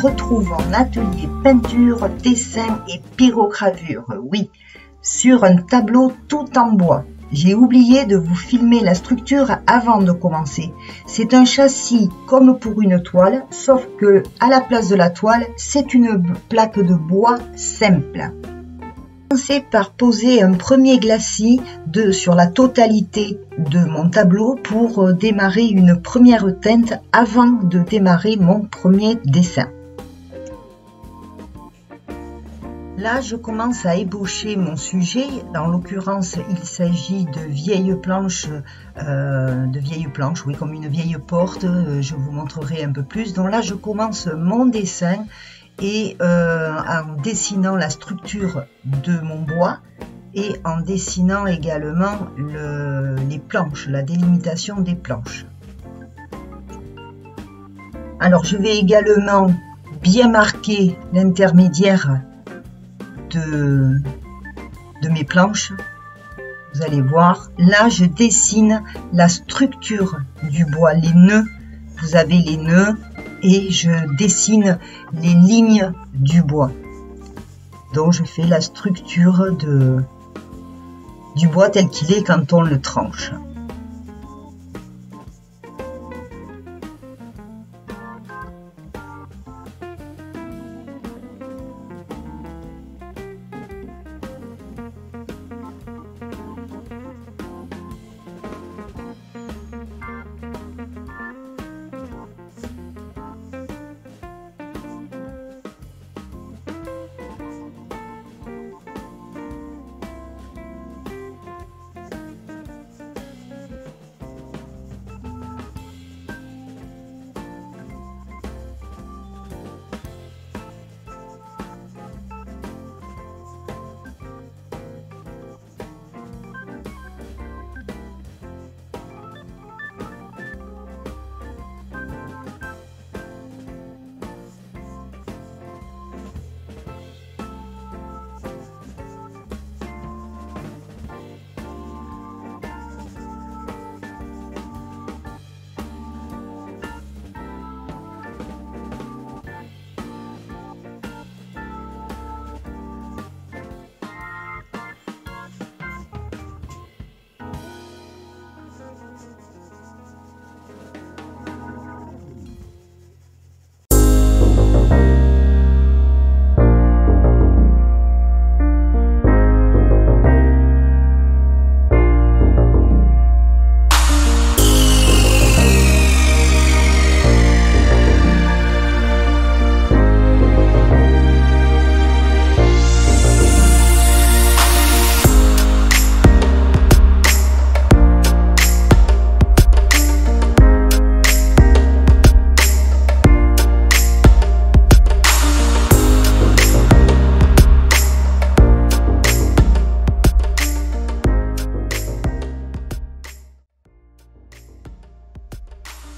retrouve en atelier peinture, dessin et pyrogravure, oui, sur un tableau tout en bois. J'ai oublié de vous filmer la structure avant de commencer. C'est un châssis comme pour une toile, sauf que à la place de la toile, c'est une plaque de bois simple. Commencer par poser un premier glacis sur la totalité de mon tableau pour démarrer une première teinte avant de démarrer mon premier dessin. Là, je commence à ébaucher mon sujet. En l'occurrence, il s'agit de vieilles planches, oui, comme une vieille porte. Je vous montrerai un peu plus. Donc là, je commence mon dessin et en dessinant la structure de mon bois et en dessinant également les planches, la délimitation des planches. Alors, je vais également bien marquer l'intermédiaire de mes planches. Vous allez voir, là je dessine la structure du bois, les nœuds. Vous avez les nœuds et je dessine les lignes du bois. Donc je fais la structure du bois tel qu'il est quand on le tranche.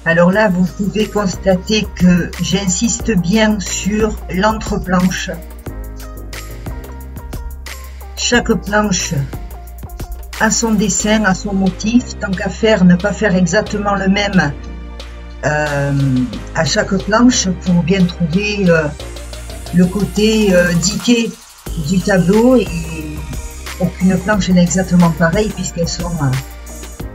Alors là, vous pouvez constater que j'insiste bien sur l'entreplanche. Chaque planche a son dessin, a son motif. Tant qu'à faire, ne pas faire exactement le même à chaque planche pour bien trouver le côté diqué du tableau. Et aucune planche n'est exactement pareille puisqu'elles sont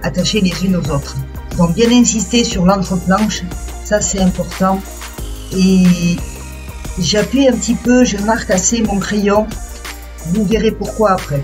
attachées les unes aux autres. Donc bien insister sur l'entreplanche, ça c'est important. Et j'appuie un petit peu, je marque assez mon crayon. Vous verrez pourquoi après.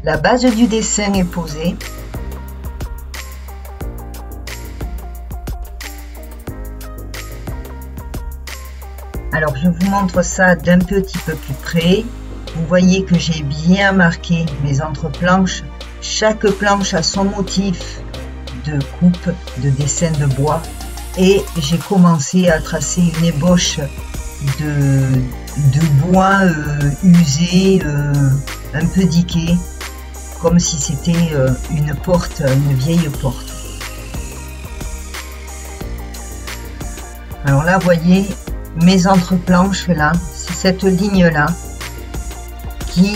La base du dessin est posée. Alors je vous montre ça d'un petit peu plus près. Vous voyez que j'ai bien marqué mes entreplanches. Chaque planche a son motif de coupe, de dessin de bois. Et j'ai commencé à tracer une ébauche de bois usé, un peu diqué, comme si c'était une porte, une vieille porte. Alors là, vous voyez, mes entreplanches là, c'est cette ligne-là qui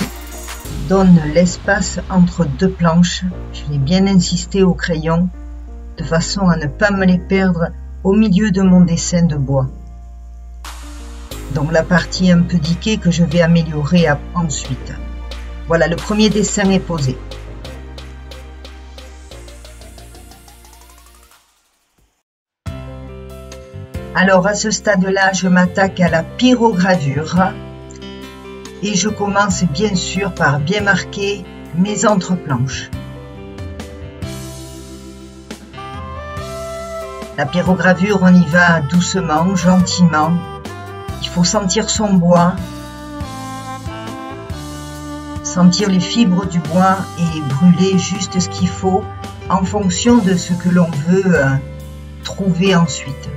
donne l'espace entre deux planches. Je vais bien insister au crayon de façon à ne pas me les perdre au milieu de mon dessin de bois. Donc la partie un peu diquée que je vais améliorer ensuite. Voilà, le premier dessin est posé. Alors à ce stade-là, je m'attaque à la pyrogravure et je commence bien sûr par bien marquer mes entreplanches. La pyrogravure, on y va doucement, gentiment. Il faut sentir son bois, sentir les fibres du bois et brûler juste ce qu'il faut en fonction de ce que l'on veut trouver ensuite.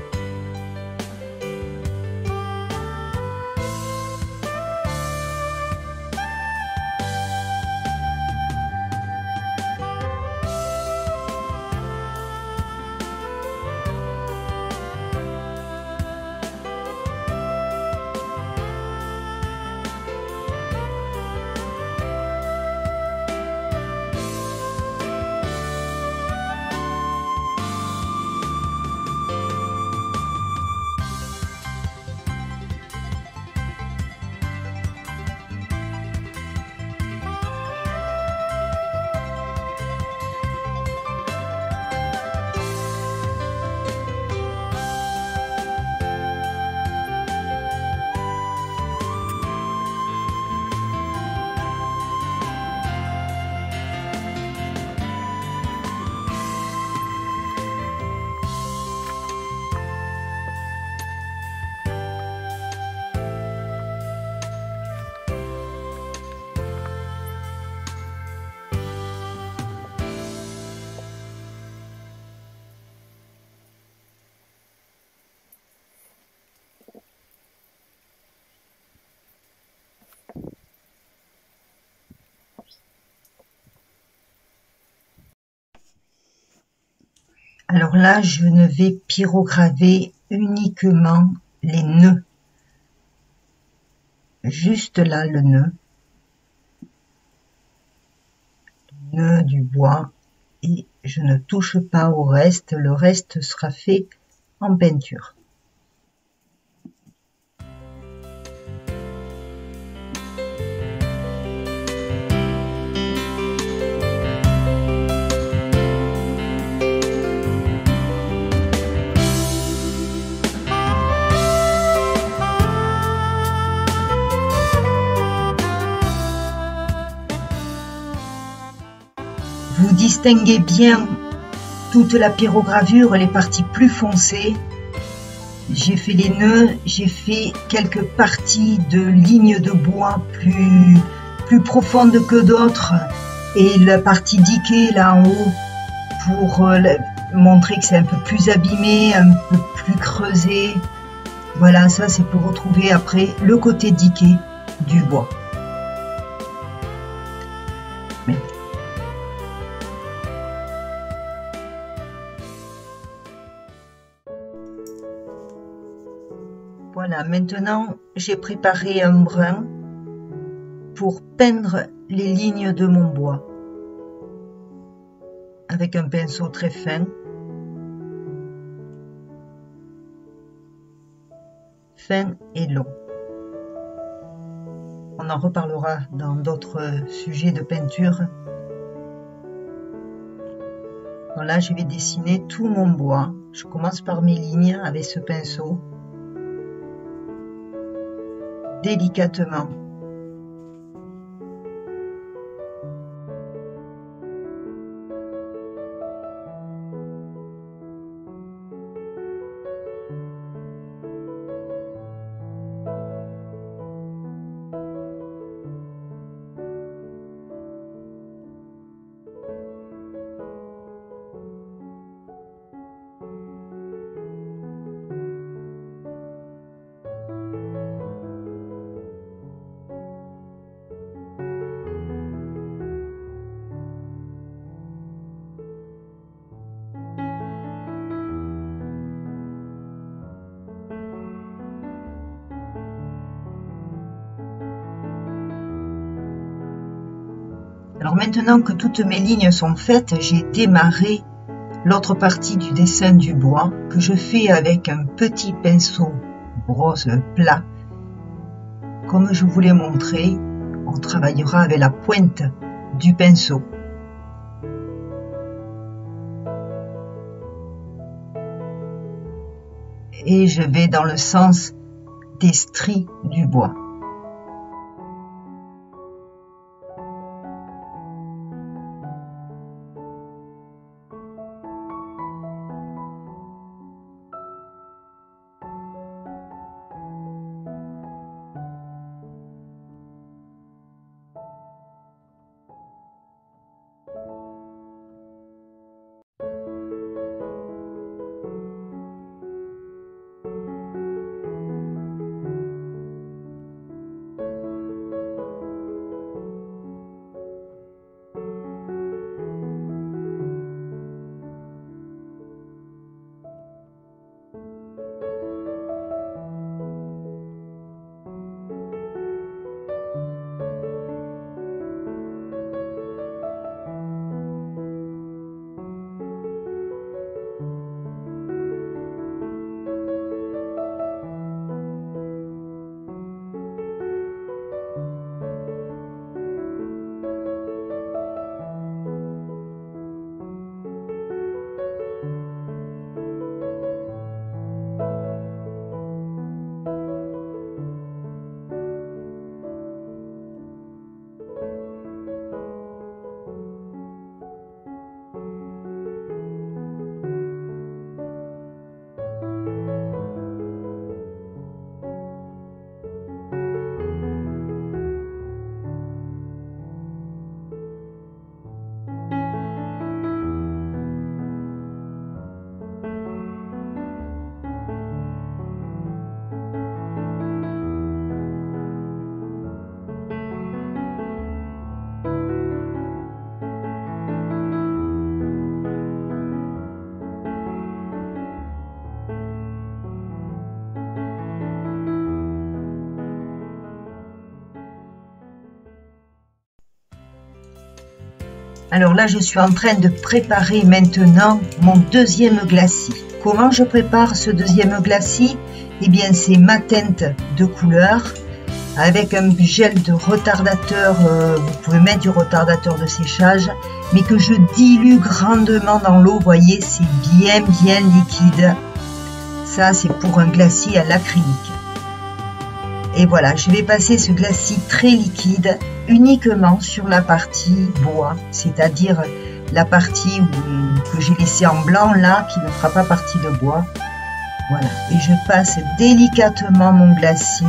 Alors là, je ne vais pyrograver uniquement les nœuds. Juste là, le nœud du bois, et je ne touche pas au reste. Le reste sera fait en peinture. Vous distinguez bien toute la pyrogravure, les parties plus foncées. J'ai fait les nœuds, j'ai fait quelques parties de lignes de bois plus profondes que d'autres, et la partie diquée là en haut pour montrer que c'est un peu plus abîmé, un peu plus creusé. Voilà, ça c'est pour retrouver après le côté diqué du bois. Voilà, maintenant j'ai préparé un brin pour peindre les lignes de mon bois avec un pinceau très fin, et long. On en reparlera dans d'autres sujets de peinture. Voilà, je vais dessiner tout mon bois. Je commence par mes lignes avec ce pinceau. Délicatement. Alors maintenant que toutes mes lignes sont faites, j'ai démarré l'autre partie du dessin du bois que je fais avec un petit pinceau brosse plat. Comme je vous l'ai montré, on travaillera avec la pointe du pinceau. Et je vais dans le sens des stries du bois. Alors là, je suis en train de préparer maintenant mon deuxième glacis. Comment je prépare ce deuxième glacis? Eh bien, c'est ma teinte de couleur avec un gel de retardateur. Vous pouvez mettre du retardateur de séchage, mais que je dilue grandement dans l'eau. Vous voyez, c'est bien liquide. Ça, c'est pour un glacis à l'acrylique. Et voilà, je vais passer ce glacis très liquide uniquement sur la partie bois, c'est-à-dire la partie que j'ai laissée en blanc là, qui ne fera pas partie de bois. Voilà, et je passe délicatement mon glacis,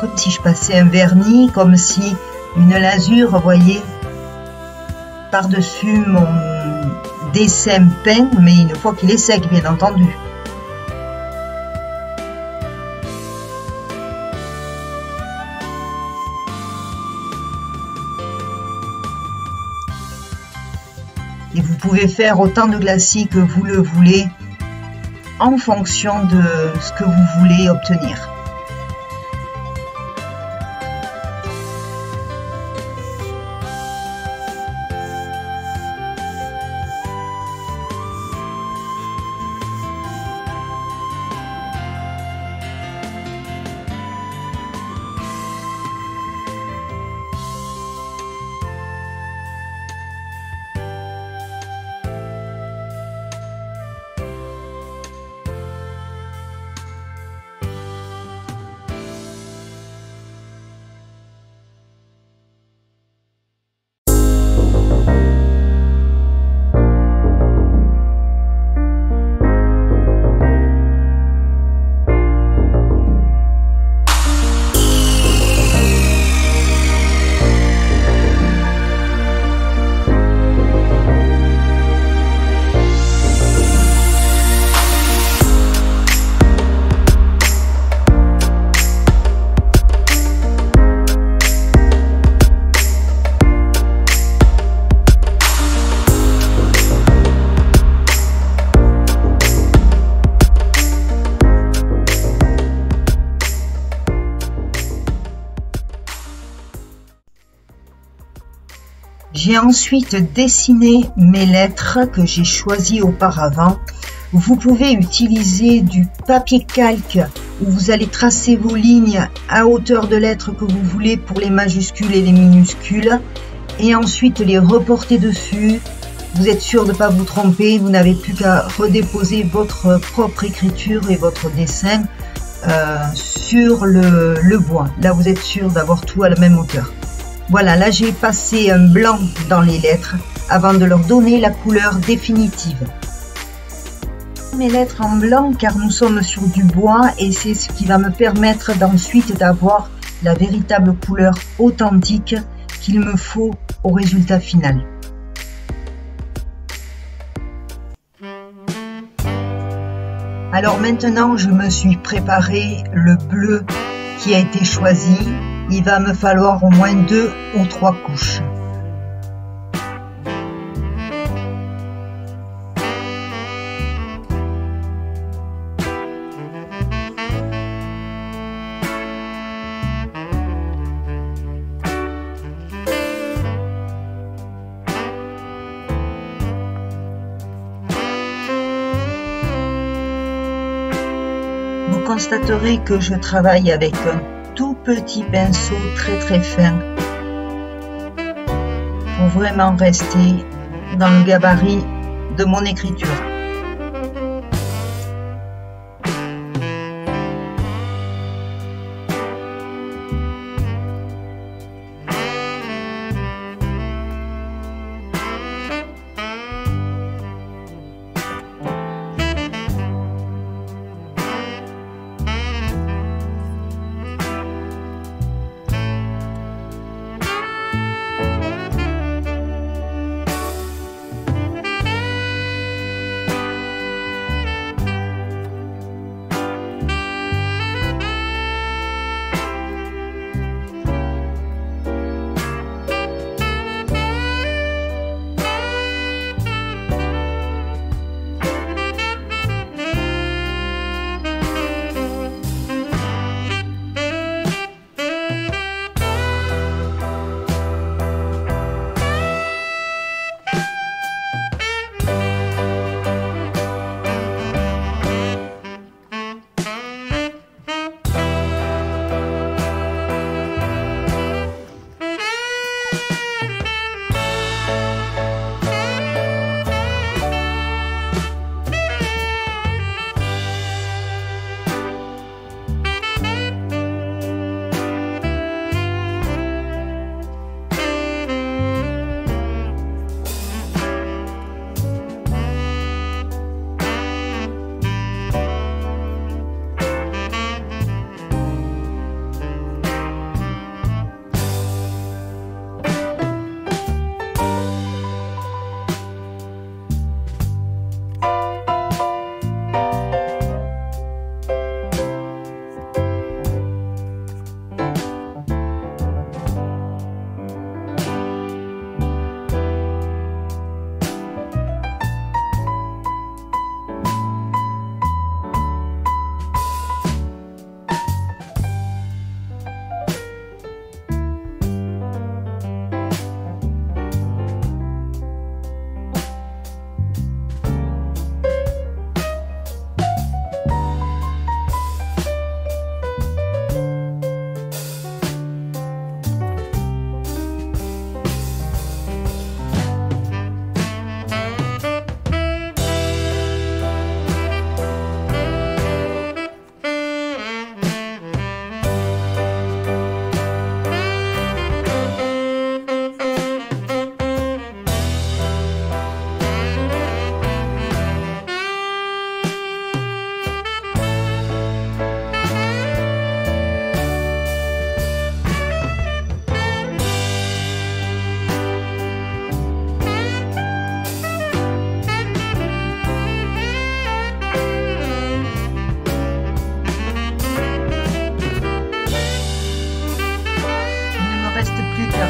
comme si je passais un vernis, comme si une lasure, vous voyez, par-dessus mon dessin peint, mais une fois qu'il est sec, bien entendu. Et vous pouvez faire autant de glacis que vous le voulez en fonction de ce que vous voulez obtenir. J'ai ensuite dessiné mes lettres que j'ai choisies auparavant. Vous pouvez utiliser du papier calque où vous allez tracer vos lignes à hauteur de lettres que vous voulez pour les majuscules et les minuscules et ensuite les reporter dessus. Vous êtes sûr de ne pas vous tromper, vous n'avez plus qu'à redéposer votre propre écriture et votre dessin sur le bois. Là, vous êtes sûr d'avoir tout à la même hauteur. Voilà, là j'ai passé un blanc dans les lettres avant de leur donner la couleur définitive. Mes lettres en blanc car nous sommes sur du bois et c'est ce qui va me permettre d'ensuite d'avoir la véritable couleur authentique qu'il me faut au résultat final. Alors maintenant, je me suis préparé le bleu qui a été choisi. Il va me falloir au moins 2 ou 3 couches. Vous constaterez que je travaille avec un tout petit pinceau très fin pour vraiment rester dans le gabarit de mon écriture.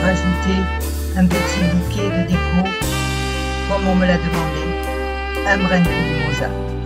rajouter un petit bouquet de déco, comme on me l'a demandé, un brin de mimosa.